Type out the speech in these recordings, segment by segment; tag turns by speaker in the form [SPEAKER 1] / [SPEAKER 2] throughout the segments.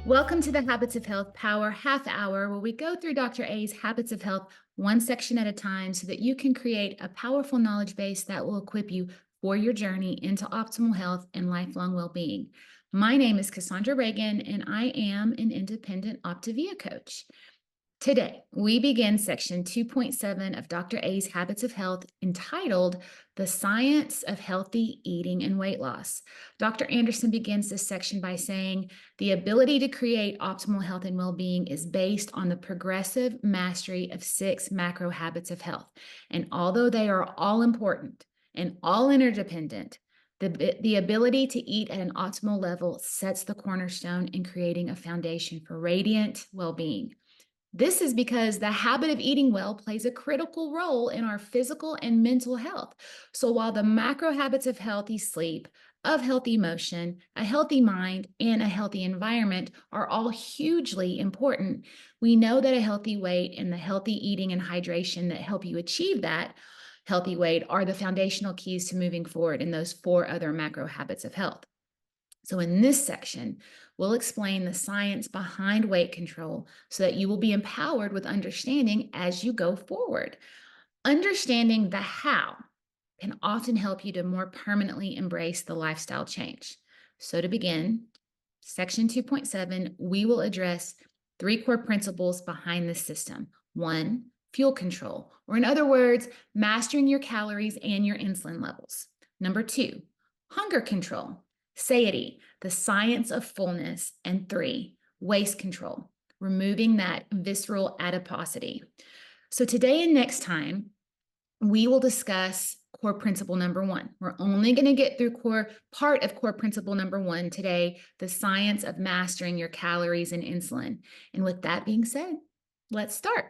[SPEAKER 1] Welcome to the Habits of Health Power Half Hour, where we go through Dr. A's Habits of Health one section at a time so that you can create a powerful knowledge base that will equip you for your journey into optimal health and lifelong well being. My name is Cassondra Reagan, and I am an independent Optavia coach. Today, we begin section 2.7 of Dr. A's Habits of Health entitled The Science of Healthy Eating and Weight Loss. Dr. Anderson begins this section by saying the ability to create optimal health and well being is based on the progressive mastery of 6 macro habits of health. And although they are all important and all interdependent, the ability to eat at an optimal level sets the cornerstone in creating a foundation for radiant well being. This is because the habit of eating well plays a critical role in our physical and mental health. So while the macro habits of healthy sleep, of healthy motion, a healthy mind, and a healthy environment are all hugely important, we know that a healthy weight and the healthy eating and hydration that help you achieve that healthy weight are the foundational keys to moving forward in those 4 other macro habits of health. So, in this section, we'll explain the science behind weight control so that you will be empowered with understanding as you go forward. Understanding the how can often help you to more permanently embrace the lifestyle change. So, to begin, section 2.7, we will address 3 core principles behind this system. 1, fuel control, or in other words, mastering your calories and your insulin levels. Number 2, hunger control, satiety, the science of fullness. And 3, waist control, removing that visceral adiposity. So today and next time, we will discuss core principle number 1. We're only going to get through part of core principle number 1 today, the science of mastering your calories and insulin. And with that being said, let's start.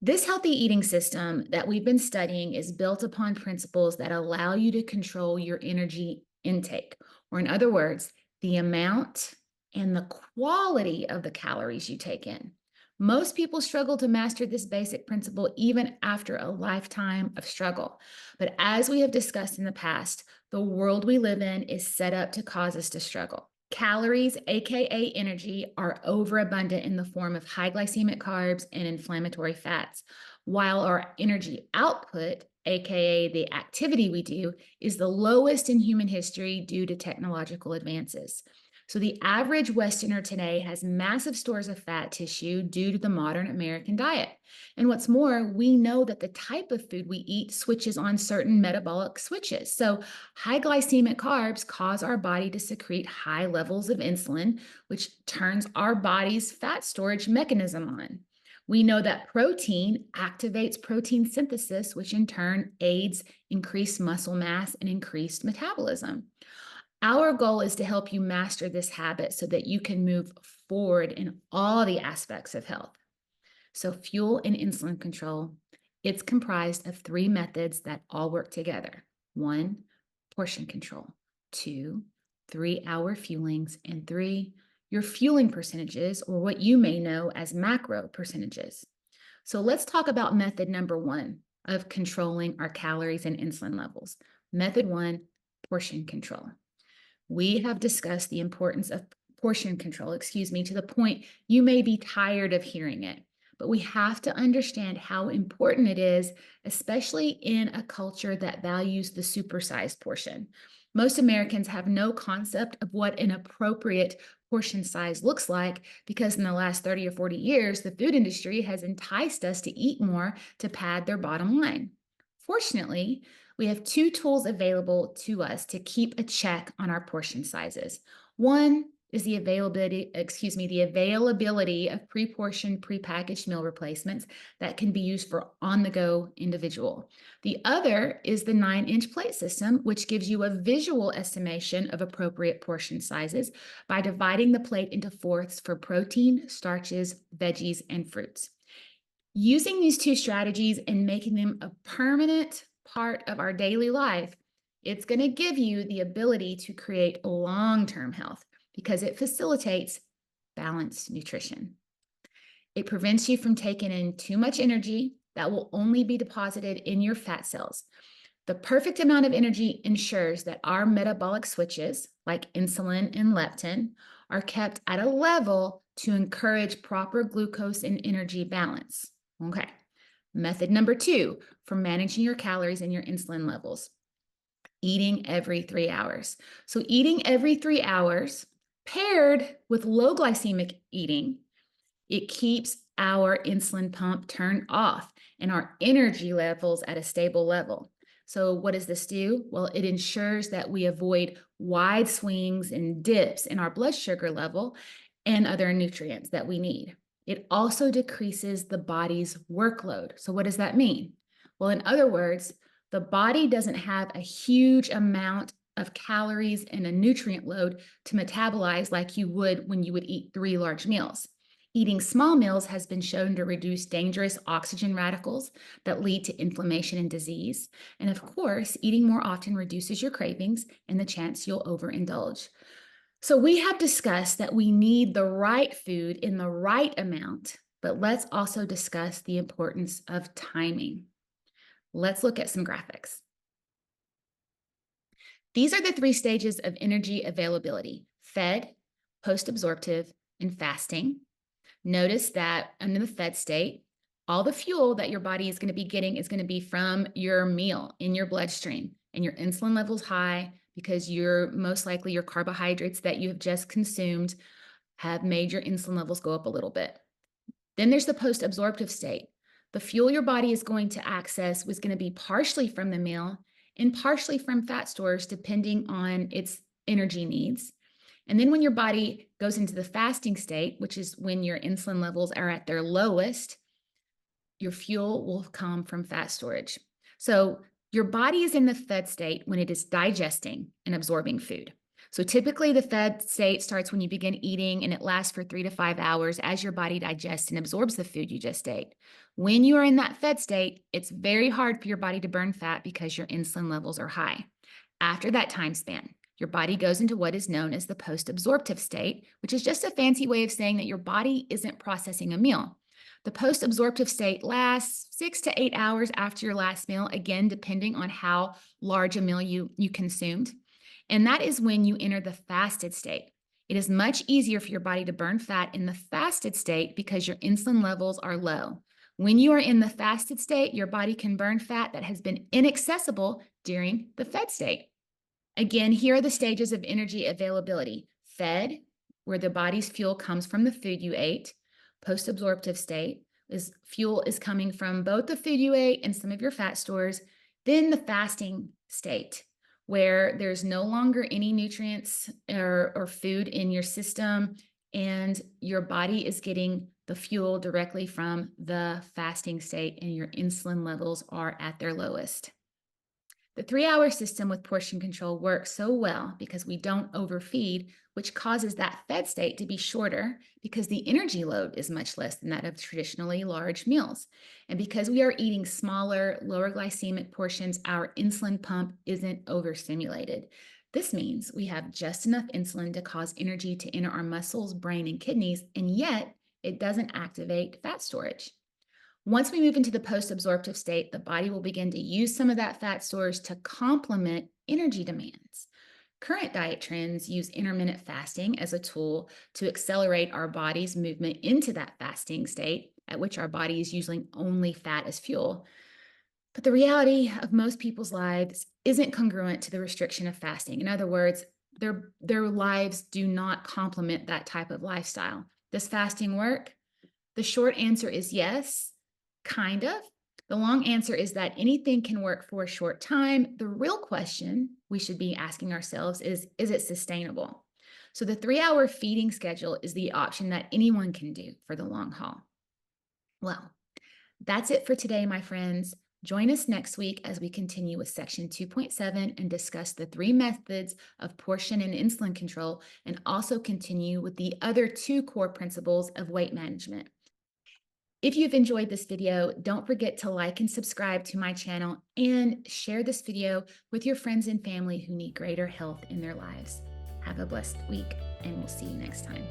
[SPEAKER 1] This healthy eating system that we've been studying is built upon principles that allow you to control your energy intake, or in other words, the amount and the quality of the calories you take in. Most people struggle to master this basic principle even after a lifetime of struggle. But as we have discussed in the past, the world we live in is set up to cause us to struggle. Calories, aka energy, are overabundant in the form of high glycemic carbs and inflammatory fats, while our energy output, aka the activity we do, is the lowest in human history due to technological advances. So the average Westerner today has massive stores of fat tissue due to the modern American diet. And what's more, we know that the type of food we eat switches on certain metabolic switches. So high glycemic carbs cause our body to secrete high levels of insulin, which turns our body's fat storage mechanism on. We know that protein activates protein synthesis, which in turn aids increased muscle mass and increased metabolism. Our goal is to help you master this habit so that you can move forward in all the aspects of health. So, fuel and insulin control, it's comprised of 3 methods that all work together. 1, portion control. 2, 3-hour fuelings. And 3, your fueling percentages, or what you may know as macro percentages. So let's talk about method number 1 of controlling our calories and insulin levels. Method 1, portion control. We have discussed the importance of portion control, to the point you may be tired of hearing it. But we have to understand how important it is, especially in a culture that values the supersized portion. Most Americans have no concept of what an appropriate portion size looks like because in the last 30 or 40 years, the food industry has enticed us to eat more to pad their bottom line. Fortunately, we have 2 tools available to us to keep a check on our portion sizes. One is the availability of pre-portioned, prepackaged meal replacements that can be used for on-the-go individual. The other is the 9-inch plate system, which gives you a visual estimation of appropriate portion sizes by dividing the plate into fourths for protein, starches, veggies, and fruits. Using these 2 strategies and making them a permanent part of our daily life, it's going to give you the ability to create long-term health because it facilitates balanced nutrition. It prevents you from taking in too much energy that will only be deposited in your fat cells. The perfect amount of energy ensures that our metabolic switches, like insulin and leptin, are kept at a level to encourage proper glucose and energy balance. Okay. Method number 2 for managing your calories and your insulin levels: eating every 3 hours. So, eating every 3 hours paired with low glycemic eating, it keeps our insulin pump turned off and our energy levels at a stable level. So, what does this do? Well, it ensures that we avoid wide swings and dips in our blood sugar level and other nutrients that we need. It also decreases the body's workload. So, what does that mean? Well, in other words, the body doesn't have a huge amount of calories and a nutrient load to metabolize like you would when you would eat 3 large meals. Eating small meals has been shown to reduce dangerous oxygen radicals that lead to inflammation and disease. And of course, eating more often reduces your cravings and the chance you'll overindulge. So, we have discussed that we need the right food in the right amount, but let's also discuss the importance of timing. Let's look at some graphics. These are the 3 stages of energy availability: fed, post absorptive, and fasting. Notice that under the fed state, all the fuel that your body is going to be getting is going to be from your meal in your bloodstream, and your insulin level's high because you're most likely your carbohydrates that you have just consumed have made your insulin levels go up a little bit. Then there's the post absorptive state. The fuel your body is going to access was going to be partially from the meal and partially from fat stores, depending on its energy needs. And then when your body goes into the fasting state, which is when your insulin levels are at their lowest, your fuel will come from fat storage. So your body is in the fed state when it is digesting and absorbing food. So typically the fed state starts when you begin eating, and it lasts for 3 to 5 hours as your body digests and absorbs the food you just ate. When you are in that fed state, it's very hard for your body to burn fat because your insulin levels are high. After that time span, your body goes into what is known as the post-absorptive state, which is just a fancy way of saying that your body isn't processing a meal. The post-absorptive state lasts 6 to 8 hours after your last meal, again, depending on how large a meal you consumed. And that is when you enter the fasted state. It is much easier for your body to burn fat in the fasted state because your insulin levels are low. When you are in the fasted state, your body can burn fat that has been inaccessible during the fed state. Again, here are the stages of energy availability: fed, where the body's fuel comes from the food you ate; post-absorptive state is fuel is coming from both the food you ate and some of your fat stores; then the fasting state, where there's no longer any nutrients or food in your system, and your body is getting the fuel directly from the fasting state, and your insulin levels are at their lowest. The 3 hour system with portion control works so well because we don't overfeed, which causes that fed state to be shorter because the energy load is much less than that of traditionally large meals. And because we are eating smaller, lower glycemic portions, our insulin pump isn't overstimulated. This means we have just enough insulin to cause energy to enter our muscles, brain, and kidneys, and yet it doesn't activate fat storage. Once we move into the post-absorptive state, the body will begin to use some of that fat stores to complement energy demands. Current diet trends use intermittent fasting as a tool to accelerate our body's movement into that fasting state, at which our body is using only fat as fuel. But the reality of most people's lives isn't congruent to the restriction of fasting. In other words, their lives do not complement that type of lifestyle. Does fasting work? The short answer is yes. Kind of. The long answer is that anything can work for a short time. The real question we should be asking ourselves is it sustainable? So the 3 hour feeding schedule is the option that anyone can do for the long haul. Well, that's it for today, my friends. Join us next week as we continue with section 2.7 and discuss the 3 methods of portion and insulin control, and also continue with the other 2 core principles of weight management. If you've enjoyed this video, don't forget to like and subscribe to my channel and share this video with your friends and family who need greater health in their lives. Have a blessed week, and we'll see you next time.